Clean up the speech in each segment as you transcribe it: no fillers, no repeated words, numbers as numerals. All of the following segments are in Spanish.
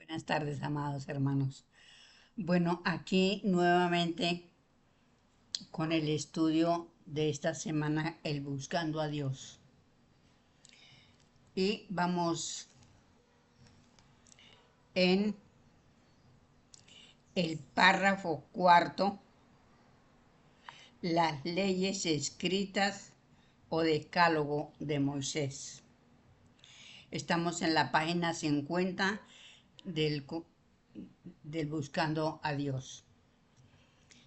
Buenas tardes, amados hermanos. Bueno, aquí nuevamente con el estudio de esta semana, el Buscando a Dios. Y vamos en el párrafo cuarto, las leyes escritas o decálogo de Moisés. Estamos en la página 50 del Buscando a Dios.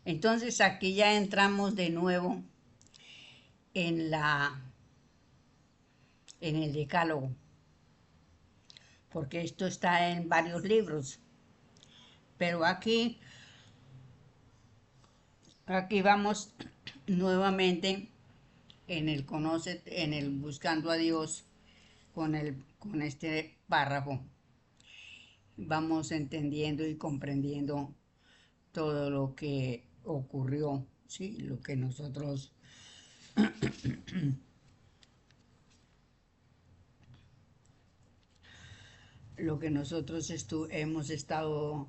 Entonces aquí ya entramos de nuevo en en el decálogo, porque esto está en varios libros. Pero aquí vamos nuevamente en el buscando a Dios con este párrafo. Vamos entendiendo y comprendiendo todo lo que ocurrió, ¿sí? Lo que nosotros hemos estado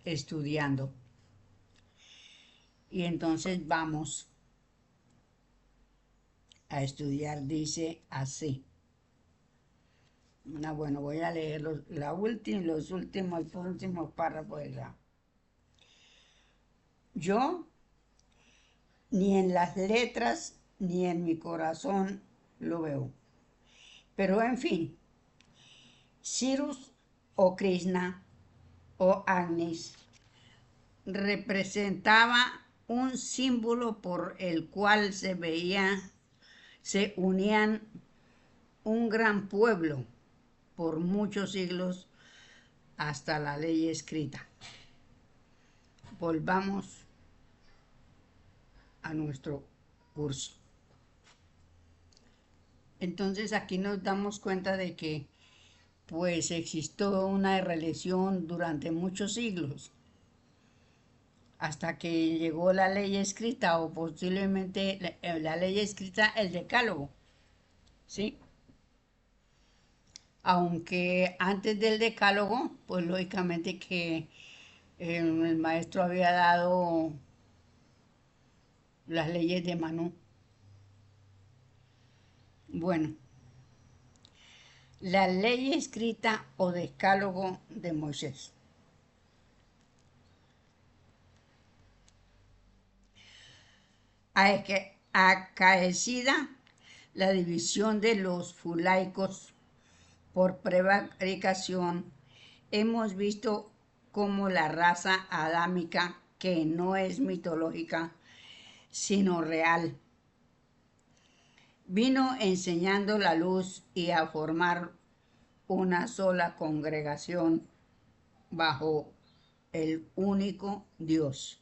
estudiando. Y entonces vamos a estudiar, dice así. Bueno, voy a leer los últimos párrafos de la. Yo, ni en las letras, ni en mi corazón lo veo. Pero en fin, Cyrus o Krishna o Agnis representaba un símbolo por el cual se unían un gran pueblo por muchos siglos hasta la ley escrita. Volvamos a nuestro curso. Entonces aquí nos damos cuenta de que pues existió una religión durante muchos siglos hasta que llegó la ley escrita o posiblemente la ley escrita, el decálogo, ¿sí? Aunque antes del decálogo, pues lógicamente que el maestro había dado las leyes de Manú. Bueno, la ley escrita o decálogo de Moisés. Acaecida la división de los fulaicos por prevaricación, hemos visto cómo la raza adámica, que no es mitológica, sino real, vino enseñando la luz y a formar una sola congregación bajo el único Dios,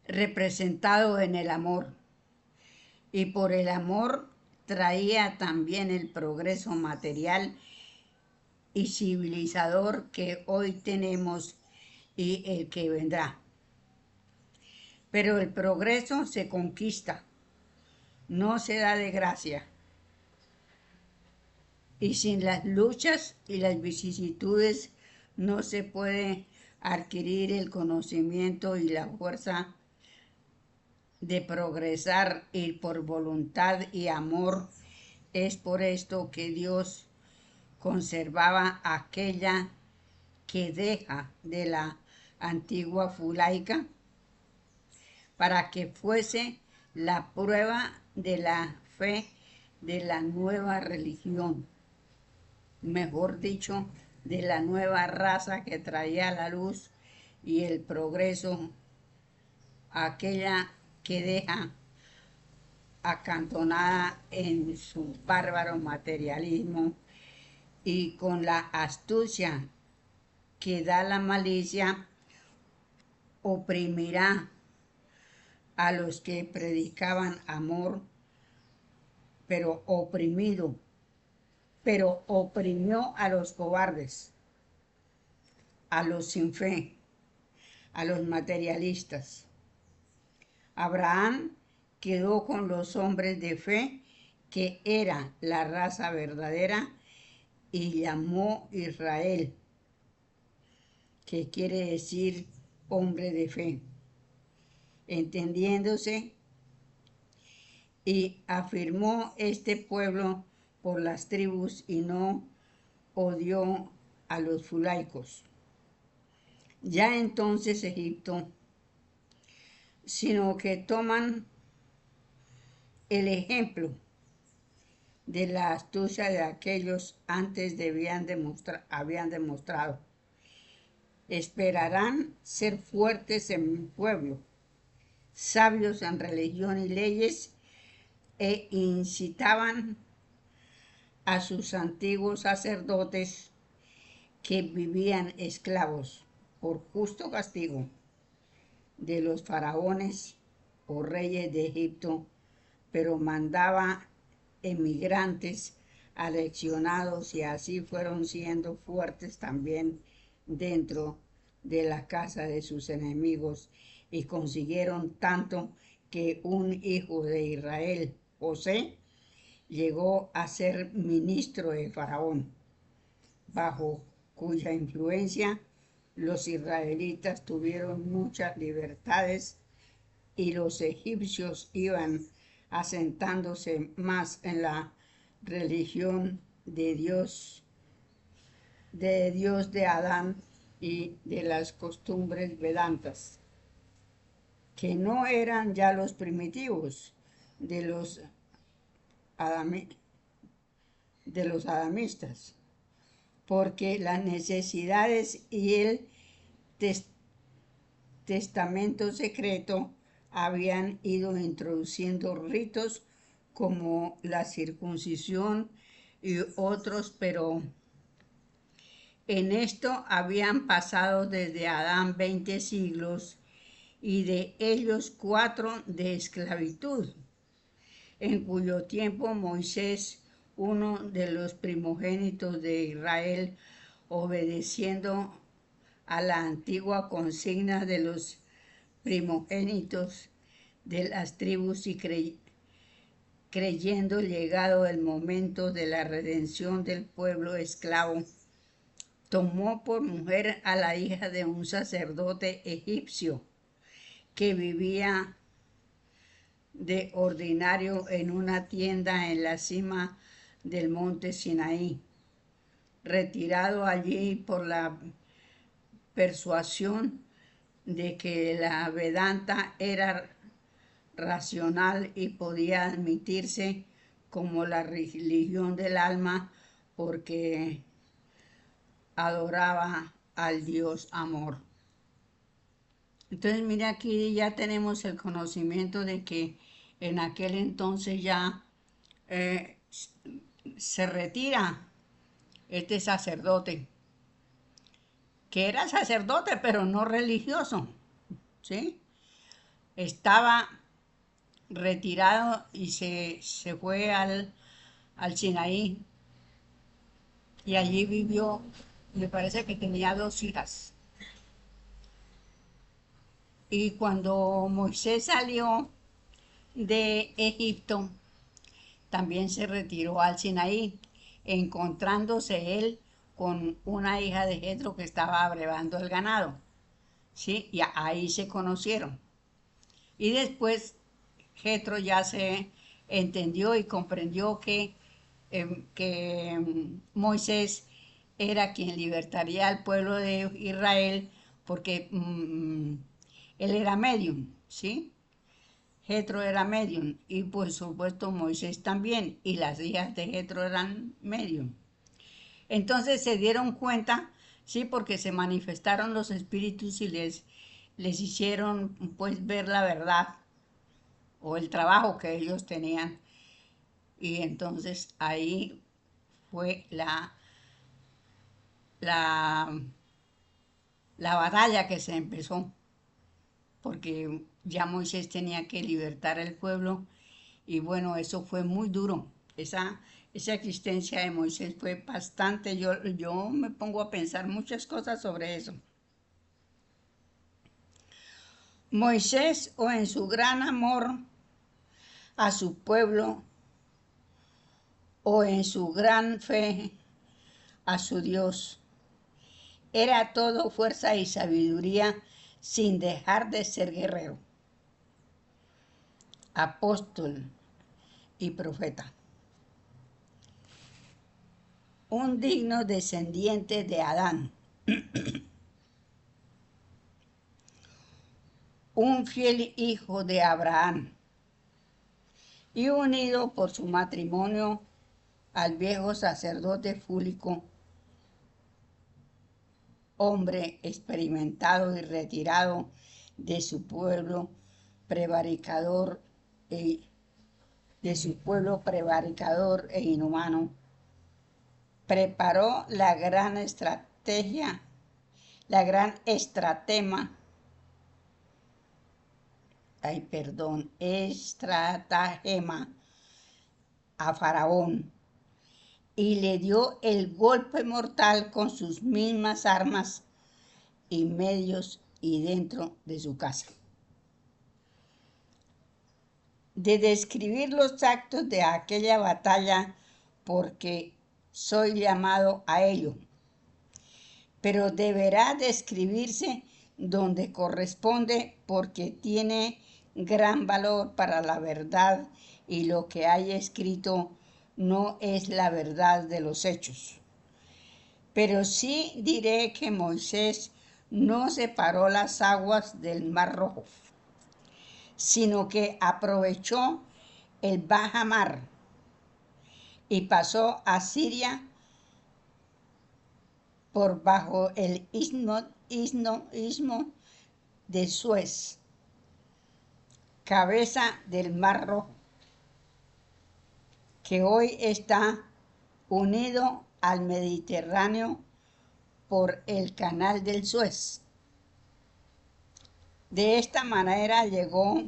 representado en el amor, y por el amor traía también el progreso material y civilizador que hoy tenemos y el que vendrá. Pero el progreso se conquista, no se da de gracia. Y sin las luchas y las vicisitudes no se puede adquirir el conocimiento y la fuerza de progresar, y por voluntad y amor es por esto que Dios conservaba aquella que deja de la antigua fulaica para que fuese la prueba de la fe de la nueva religión, mejor dicho, de la nueva raza que traía la luz y el progreso, aquella que deja acantonada en su bárbaro materialismo y con la astucia que da la malicia, oprimirá a los que predicaban amor, pero oprimió a los cobardes, a los sin fe, a los materialistas. Abraham quedó con los hombres de fe, que era la raza verdadera, y llamó Israel, que quiere decir hombre de fe, entendiéndose, y afirmó este pueblo por las tribus y no odió a los fulaicos. Ya entonces Egipto, sino que toman el ejemplo de la astucia de aquellos antes habían demostrado. Esperarán ser fuertes en mi pueblo, sabios en religión y leyes, e incitaban a sus antiguos sacerdotes que vivían esclavos por justo castigo de los faraones o reyes de Egipto, pero mandaba emigrantes aleccionados, y así fueron siendo fuertes también dentro de la casa de sus enemigos, y consiguieron tanto que un hijo de Israel, José, llegó a ser ministro de Faraón, bajo cuya influencia los israelitas tuvieron muchas libertades y los egipcios iban asentándose más en la religión de Adán y de las costumbres vedantas, que no eran ya los primitivos de los, de los adamistas, porque las necesidades y el testamento secreto habían ido introduciendo ritos como la circuncisión y otros, pero en esto habían pasado desde Adán 20 siglos, y de ellos 4 de esclavitud, en cuyo tiempo Moisés, uno de los primogénitos de Israel, obedeciendo a la antigua consigna de los primogénitos de las tribus y creyendo llegado el momento de la redención del pueblo esclavo, tomó por mujer a la hija de un sacerdote egipcio que vivía de ordinario en una tienda en la cima del monte Sinaí, retirado allí por la persuasión de que la Vedanta era racional y podía admitirse como la religión del alma, porque adoraba al Dios amor. Entonces, mira, aquí ya tenemos el conocimiento de que en aquel entonces ya eh, se retira este sacerdote, que era sacerdote pero no religioso, ¿sí? Estaba retirado y se fue al Sinaí, y allí vivió. Me parece que tenía 2 hijas. Y cuando Moisés salió de Egipto, también se retiró al Sinaí, encontrándose él con una hija de Jetro que estaba abrevando el ganado, ¿sí? Y ahí se conocieron. Y después Jetro ya se entendió y comprendió que Moisés era quien libertaría al pueblo de Israel, porque él era medium, ¿sí? Jetro era medium, y por supuesto Moisés también, y las hijas de Jetro eran medium. Entonces se dieron cuenta, sí, porque se manifestaron los espíritus y les hicieron pues ver la verdad o el trabajo que ellos tenían. Y entonces ahí fue la, la batalla que se empezó, porque ya Moisés tenía que libertar al pueblo. Y bueno, eso fue muy duro. Esa existencia de Moisés fue bastante. Yo me pongo a pensar muchas cosas sobre eso. Moisés, o en su gran amor a su pueblo, o en su gran fe a su Dios. Era todo fuerza y sabiduría sin dejar de ser guerrero, apóstol y profeta. Un digno descendiente de Adán, un fiel hijo de Abraham y unido por su matrimonio al viejo sacerdote Fúlico, hombre experimentado y retirado de su pueblo prevaricador e, inhumano, preparó la gran estratagema a Faraón y le dio el golpe mortal con sus mismas armas y medios y dentro de su casa. De describir los actos de aquella batalla, porque soy llamado a ello, pero deberá describirse donde corresponde, porque tiene gran valor para la verdad y lo que hay escrito no es la verdad de los hechos. Pero sí diré que Moisés no separó las aguas del Mar Rojo, sino que aprovechó el bajamar y pasó a Siria por bajo el istmo de Suez, cabeza del Mar Rojo, que hoy está unido al Mediterráneo por el canal del Suez. De esta manera llegó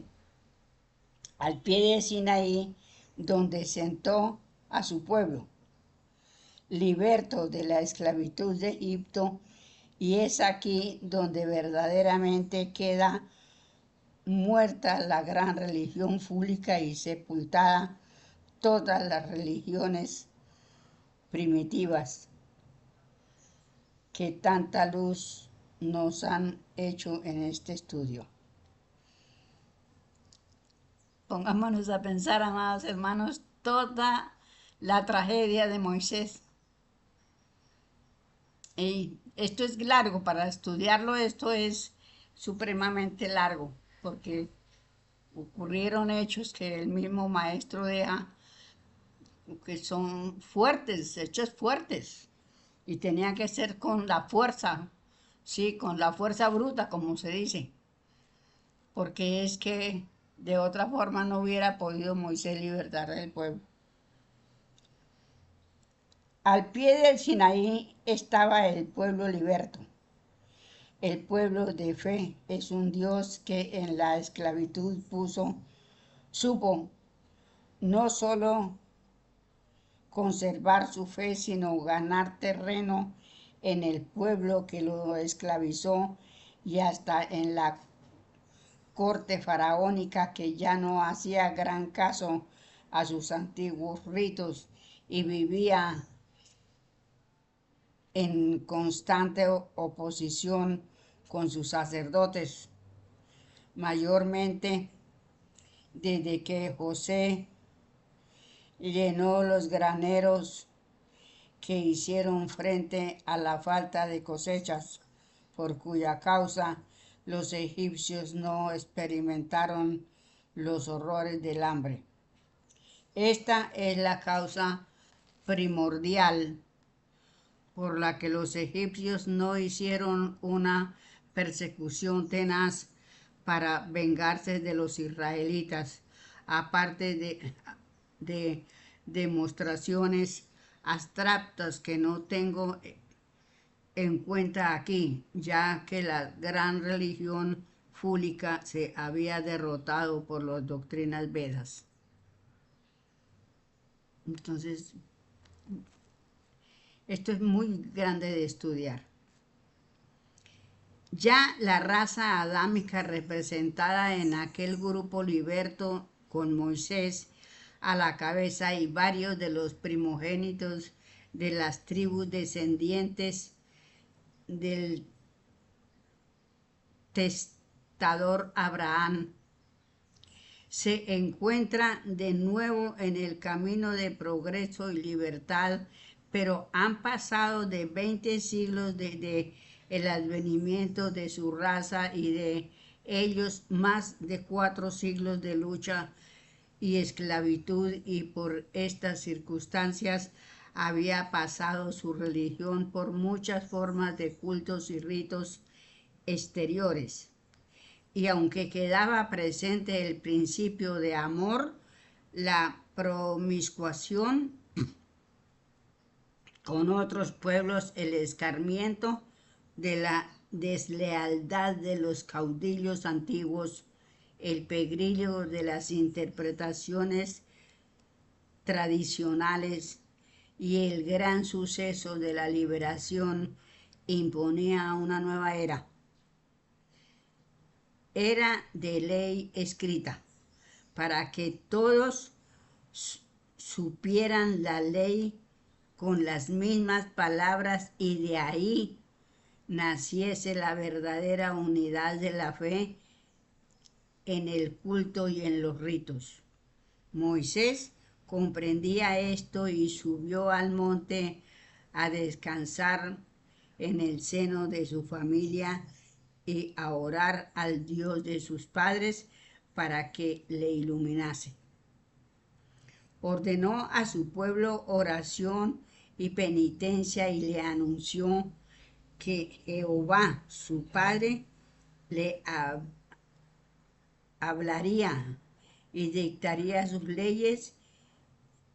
al pie de Sinaí, donde sentó a su pueblo, liberto de la esclavitud de Egipto, y es aquí donde verdaderamente queda muerta la gran religión fúlica y sepultada todas las religiones primitivas que tanta luz nos han hecho en este estudio. Pongámonos a pensar, amados hermanos, toda la tragedia de Moisés. Y esto es largo, para estudiarlo esto es supremamente largo, porque ocurrieron hechos que el mismo maestro deja, que son fuertes, hechos fuertes, y tenía que ser con la fuerza, sí, con la fuerza bruta, como se dice, porque es que de otra forma no hubiera podido Moisés libertar al pueblo. Al pie del Sinaí estaba el pueblo liberto. El pueblo de fe es un Dios que en la esclavitud supo no solo conservar su fe, sino ganar terreno en el pueblo que lo esclavizó y hasta en la corte faraónica, que ya no hacía gran caso a sus antiguos ritos y vivía en constante oposición con sus sacerdotes, mayormente desde que José llenó los graneros que hicieron frente a la falta de cosechas, por cuya causa los egipcios no experimentaron los horrores del hambre. Esta es la causa primordial por la que los egipcios no hicieron una persecución tenaz para vengarse de los israelitas, aparte de demostraciones abstractas que no tengo en cuenta aquí, ya que la gran religión fúlica se había derrotado por las doctrinas Vedas. Entonces, esto es muy grande de estudiar. Ya la raza adámica representada en aquel grupo liberto con Moisés a la cabeza y varios de los primogénitos de las tribus descendientes del testador Abraham, se encuentra de nuevo en el camino de progreso y libertad, pero han pasado de 20 siglos desde el advenimiento de su raza y de ellos más de 4 siglos de lucha y esclavitud, y por estas circunstancias había pasado su religión por muchas formas de cultos y ritos exteriores. Y aunque quedaba presente el principio de amor, la promiscuación con otros pueblos, el escarmiento de la deslealtad de los caudillos antiguos, el peligro de las interpretaciones tradicionales y el gran suceso de la liberación imponía una nueva era. Era de ley escrita, para que todos supieran la ley con las mismas palabras, y de ahí naciese la verdadera unidad de la fe en el culto y en los ritos. Moisés comprendía esto y subió al monte a descansar en el seno de su familia y a orar al Dios de sus padres para que le iluminase. Ordenó a su pueblo oración y penitencia y le anunció que Jehová, su padre, le hablaría y dictaría sus leyes,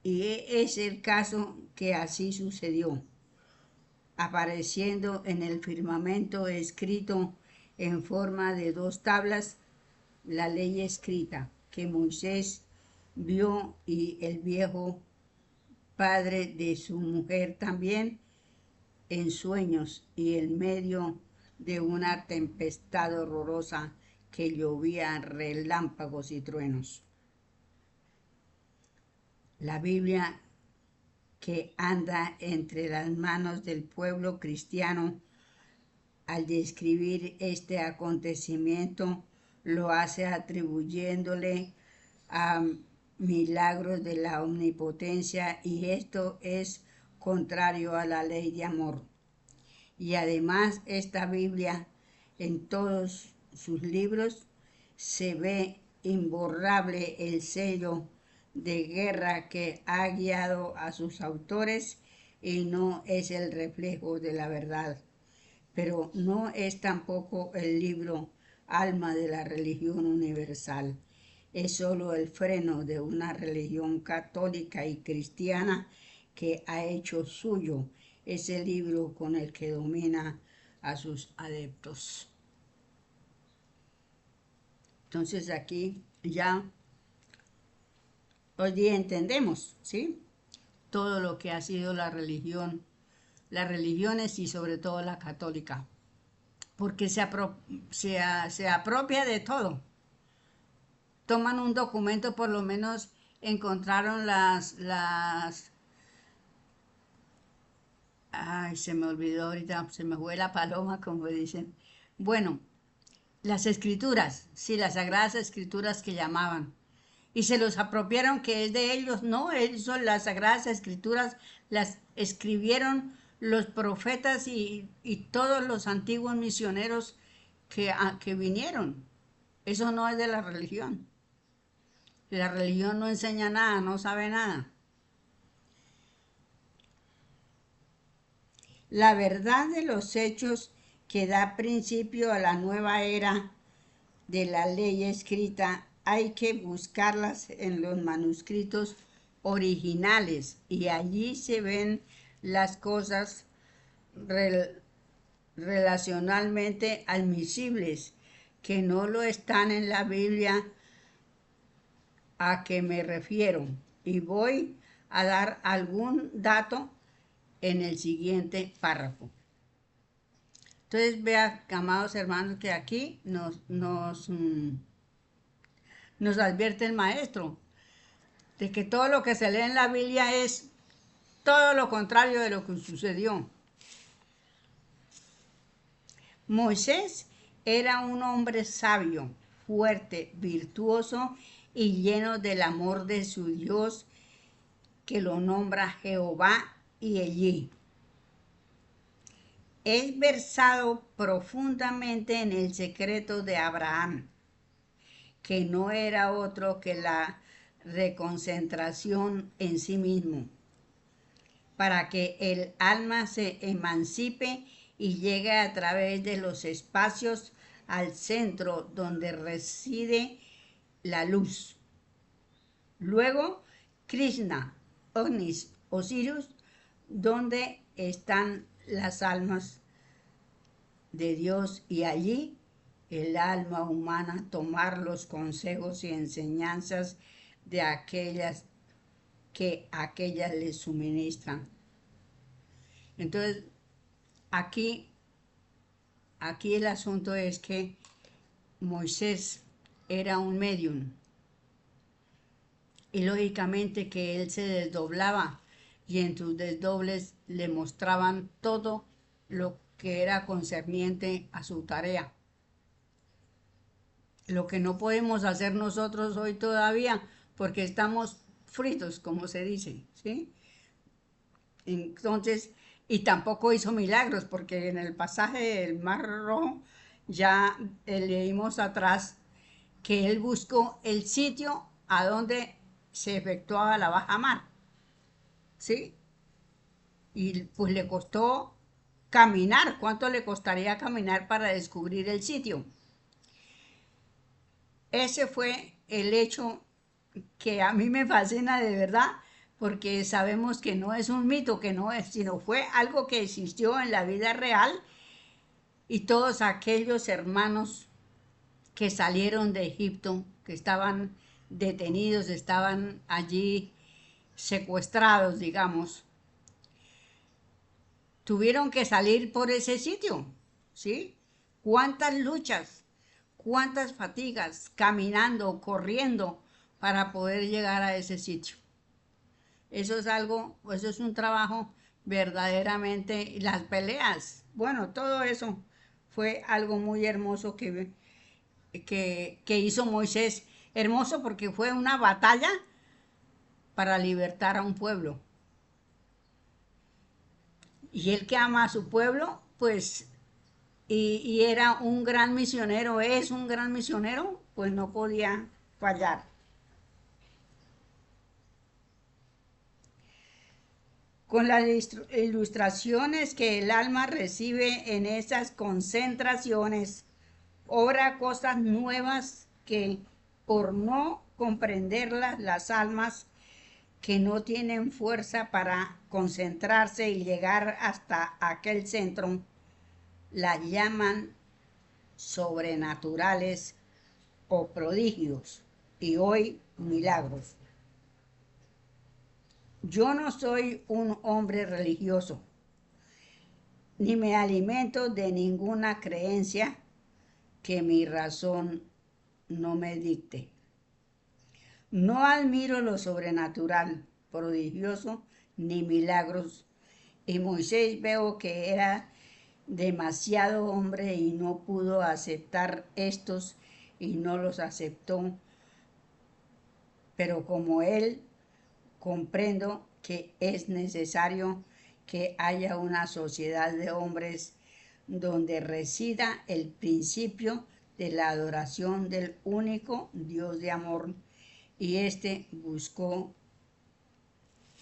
y es el caso que así sucedió, apareciendo en el firmamento escrito en forma de 2 tablas la ley escrita que Moisés vio, y el viejo padre de su mujer también en sueños y en medio de una tempestad horrorosa que llovía relámpagos y truenos. La Biblia, que anda entre las manos del pueblo cristiano, al describir este acontecimiento, lo hace atribuyéndole a milagros de la omnipotencia, y esto es contrario a la ley de amor. Y además esta Biblia, en todos sus libros, se ve imborrable el sello de guerra que ha guiado a sus autores, y no es el reflejo de la verdad. Pero no es tampoco el libro alma de la religión universal. Es solo el freno de una religión católica y cristiana que ha hecho suyo ese libro con el que domina a sus adeptos. Entonces aquí ya hoy día entendemos, ¿sí?, todo lo que ha sido la religión, las religiones y sobre todo la católica, porque se apropia de todo. Toman un documento, por lo menos encontraron ay, se me olvidó ahorita, se me fue la paloma, como dicen. Bueno, las escrituras, sí, las sagradas escrituras que llamaban, y se los apropiaron que es de ellos. No, ellos son las sagradas escrituras, las escribieron los profetas y todos los antiguos misioneros que vinieron. Eso no es de la religión. La religión no enseña nada, no sabe nada. La verdad de los hechos que da principio a la nueva era de la ley escrita hay que buscarlas en los manuscritos originales, y allí se ven las cosas relacionalmente admisibles que no lo están en la Biblia a que me refiero, y voy a dar algún dato en el siguiente párrafo. Entonces vea, amados hermanos, que aquí nos advierte el maestro de que todo lo que se lee en la Biblia es todo lo contrario de lo que sucedió. Moisés era un hombre sabio, fuerte, virtuoso y lleno del amor de su Dios, que lo nombra Jehová y Elí. Es versado profundamente en el secreto de Abraham, que no era otro que la reconcentración en sí mismo, para que el alma se emancipe y llegue a través de los espacios al centro donde reside la luz. Luego, Krishna, Ognis, Osiris, donde están las almas de Dios, y allí el alma humana tomar los consejos y enseñanzas de aquellas que aquellas le suministran. Entonces, aquí el asunto es que Moisés era un medium y lógicamente que él se desdoblaba y en sus desdobles le mostraban todo lo que era concerniente a su tarea. Lo que no podemos hacer nosotros hoy todavía porque estamos fritos, como se dice, ¿sí? Entonces, y tampoco hizo milagros, porque en el pasaje del Mar Rojo ya leímos atrás que él buscó el sitio a donde se efectuaba la bajamar, ¿sí? Y pues le costó caminar. ¿Cuánto le costaría caminar para descubrir el sitio? Ese fue el hecho que a mí me fascina de verdad, porque sabemos que no es un mito, que no es, sino fue algo que existió en la vida real, y todos aquellos hermanos que salieron de Egipto, que estaban detenidos, estaban allí secuestrados, digamos, tuvieron que salir por ese sitio, ¿sí? ¿Cuántas luchas, cuántas fatigas, caminando, corriendo para poder llegar a ese sitio? Eso es algo, eso es un trabajo verdaderamente, las peleas, bueno, todo eso fue algo muy hermoso que hizo Moisés. Hermoso porque fue una batalla para libertar a un pueblo. Y él que ama a su pueblo, pues, y era un gran misionero, es un gran misionero, pues no podía fallar. Con las ilustraciones que el alma recibe en esas concentraciones, obra cosas nuevas que, por no comprenderlas, las almas que no tienen fuerza para concentrarse y llegar hasta aquel centro, las llaman sobrenaturales o prodigios, y hoy milagros. Yo no soy un hombre religioso, ni me alimento de ninguna creencia que mi razón no me dicte. No admiro lo sobrenatural, prodigioso, ni milagros, y Moisés veo que era demasiado hombre y no pudo aceptar estos, y no los aceptó, pero como él comprendo que es necesario que haya una sociedad de hombres donde resida el principio de la adoración del único Dios de amor, y este buscó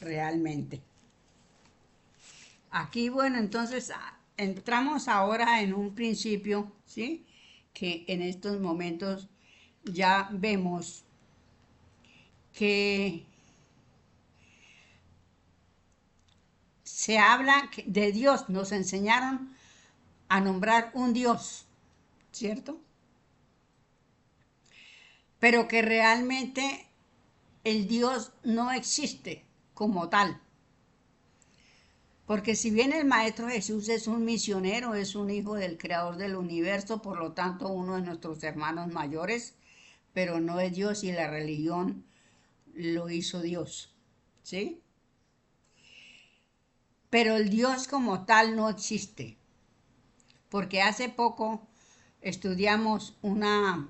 realmente. Aquí, bueno, entonces entramos ahora en un principio, ¿sí? Que en estos momentos ya vemos que se habla de Dios, nos enseñaron a nombrar un Dios, ¿cierto? Pero que realmente el Dios no existe como tal. Porque si bien el Maestro Jesús es un misionero, es un hijo del Creador del universo, por lo tanto uno de nuestros hermanos mayores, pero no es Dios, y la religión lo hizo Dios, ¿sí? Pero el Dios como tal no existe, porque hace poco estudiamos una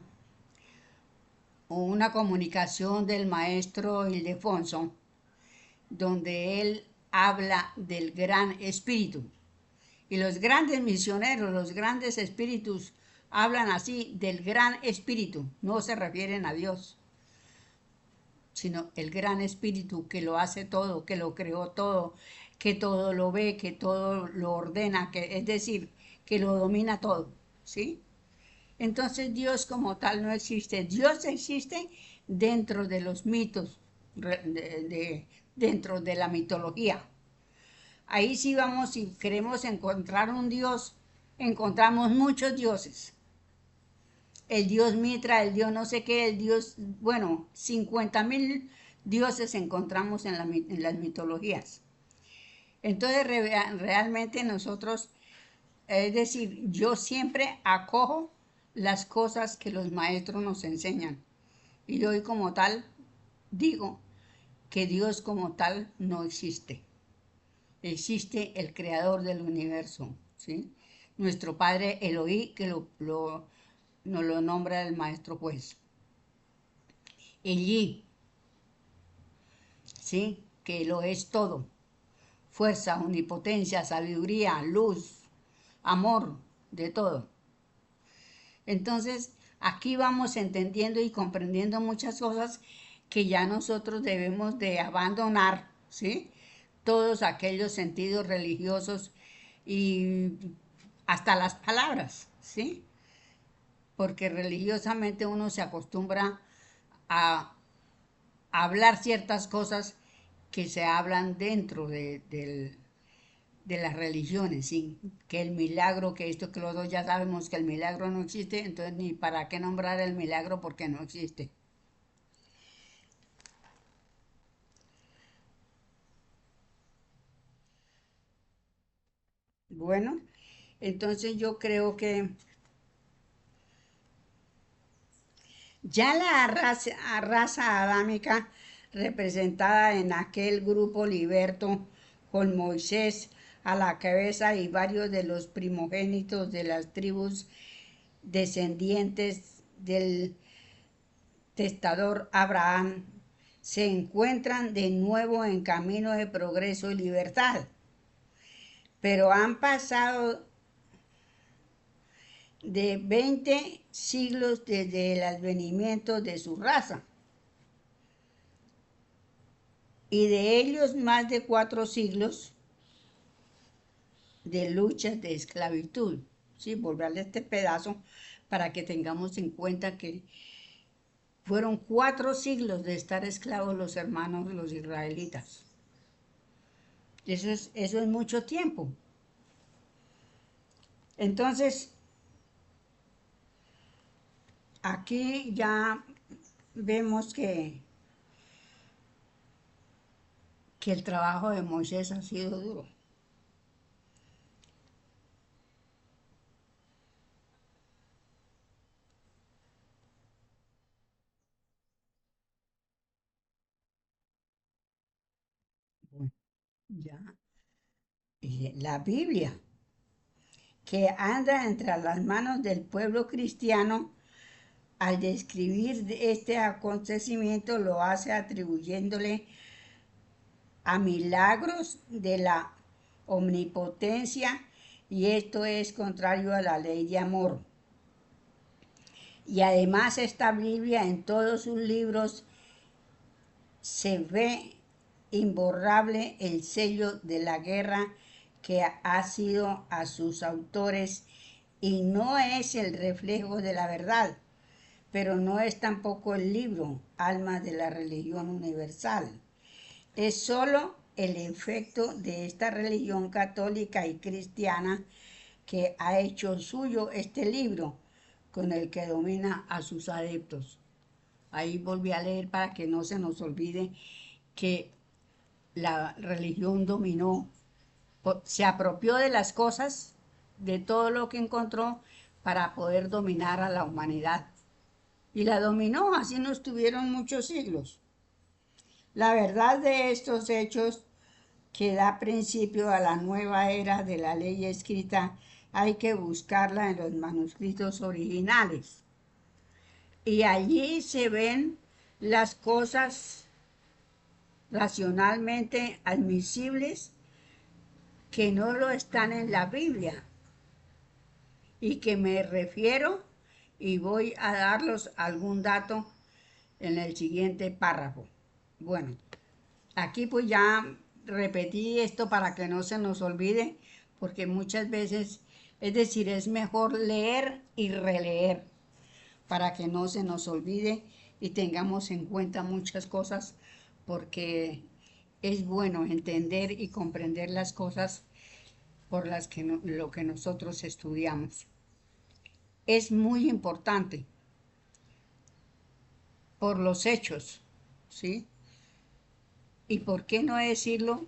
comunicación del maestro Ildefonso, donde él habla del gran espíritu. Y los grandes misioneros, los grandes espíritus, hablan así del gran espíritu, no se refieren a Dios, sino el gran espíritu que lo hace todo, que lo creó todo, que todo lo ve, que todo lo ordena, que, es decir, que lo domina todo, ¿sí? Entonces Dios como tal no existe. Dios existe dentro de los mitos, dentro de la mitología. Ahí sí vamos, si queremos encontrar un Dios, encontramos muchos dioses. El Dios Mitra, el Dios no sé qué, el Dios, bueno, 50.000 dioses encontramos en las mitologías. Entonces realmente nosotros, es decir, yo siempre acojo las cosas que los maestros nos enseñan. Y hoy como tal digo que Dios como tal no existe. Existe el creador del universo, ¿sí? Nuestro Padre Elohí, que nos lo nombra el maestro juez. Elí, ¿sí? Que lo es todo. Fuerza, omnipotencia, sabiduría, luz, amor, de todo. Entonces, aquí vamos entendiendo y comprendiendo muchas cosas que ya nosotros debemos de abandonar, ¿sí? Todos aquellos sentidos religiosos y hasta las palabras, ¿sí? Porque religiosamente uno se acostumbra a hablar ciertas cosas que se hablan dentro de las religiones, ¿sí? Que el milagro, que esto, que los dos ya sabemos que el milagro no existe, entonces ni para qué nombrar el milagro porque no existe. Bueno, entonces yo creo que ya la raza adámica representada en aquel grupo liberto con Moisés a la cabeza y varios de los primogénitos de las tribus descendientes del testador Abraham se encuentran de nuevo en camino de progreso y libertad, pero han pasado de 20 siglos desde el advenimiento de su raza, y de ellos más de 4 siglos de luchas de esclavitud. Sí, volverle este pedazo para que tengamos en cuenta que fueron 4 siglos de estar esclavos los hermanos, los israelitas. Eso es mucho tiempo. Entonces, aquí ya vemos que el trabajo de Moisés ha sido duro. Bueno, ya. Y la Biblia, que anda entre las manos del pueblo cristiano, al describir este acontecimiento lo hace atribuyéndole a milagros de la omnipotencia, y esto es contrario a la ley de amor. Y además esta Biblia en todos sus libros se ve imborrable el sello de la guerra que ha sido a sus autores, y no es el reflejo de la verdad, pero no es tampoco el libro Alma de la Religión Universal. Es sólo el efecto de esta religión católica y cristiana que ha hecho suyo este libro con el que domina a sus adeptos. Ahí volví a leer para que no se nos olvide que la religión dominó, se apropió de las cosas, de todo lo que encontró para poder dominar a la humanidad. Y la dominó, así no estuvieron muchos siglos. La verdad de estos hechos que da principio a la nueva era de la ley escrita, hay que buscarla en los manuscritos originales. Y allí se ven las cosas racionalmente admisibles que no lo están en la Biblia y que me refiero y voy a darlos algún dato en el siguiente párrafo. Bueno, aquí pues ya repetí esto para que no se nos olvide, porque muchas veces, es decir, es mejor leer y releer para que no se nos olvide y tengamos en cuenta muchas cosas, porque es bueno entender y comprender las cosas por las que lo que nosotros estudiamos. Es muy importante por los hechos, ¿sí? Y por qué no decirlo,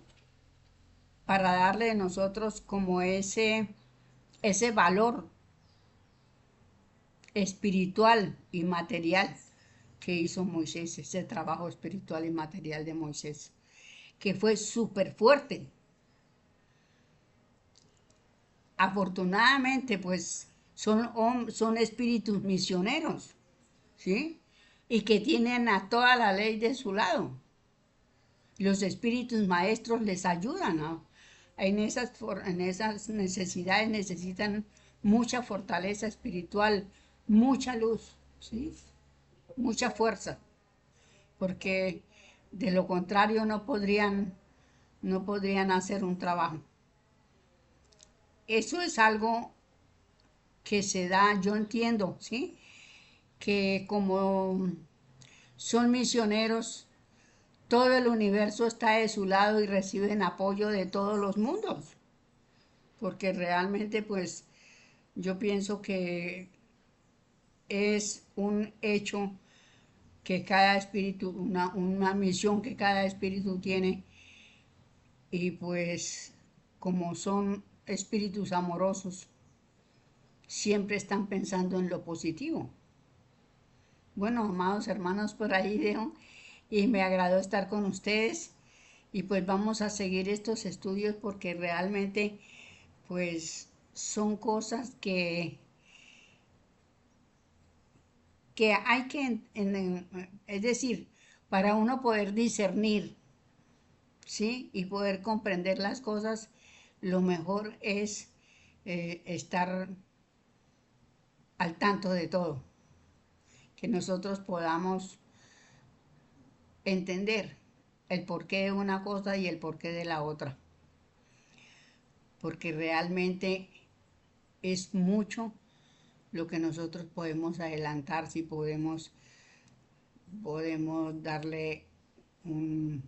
para darle a nosotros como ese valor espiritual y material que hizo Moisés, ese trabajo espiritual y material de Moisés, que fue súper fuerte. Afortunadamente, pues son espíritus misioneros, ¿sí? Y que tienen a toda la ley de su lado. Los espíritus maestros les ayudan, ¿no? En esas necesidades necesitan mucha fortaleza espiritual, mucha luz, ¿sí? Mucha fuerza, porque de lo contrario no podrían hacer un trabajo. Eso es algo que se da, yo entiendo, ¿sí? Que como son misioneros, todo el universo está de su lado y reciben apoyo de todos los mundos, porque realmente pues yo pienso que es un hecho que cada espíritu, una misión que cada espíritu tiene, y pues como son espíritus amorosos, siempre están pensando en lo positivo. Bueno, amados hermanos, por ahí dejo y me agradó estar con ustedes y pues vamos a seguir estos estudios porque realmente pues son cosas que hay que, es decir, para uno poder discernir, ¿sí? Y poder comprender las cosas, lo mejor es estar al tanto de todo, que nosotros podamos entender el porqué de una cosa y el porqué de la otra, porque realmente es mucho lo que nosotros podemos adelantar si podemos darle un,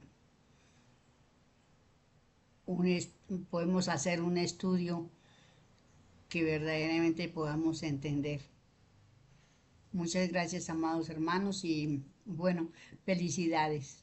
podemos hacer un estudio que verdaderamente podamos entender. Muchas gracias, amados hermanos, y bueno, felicidades.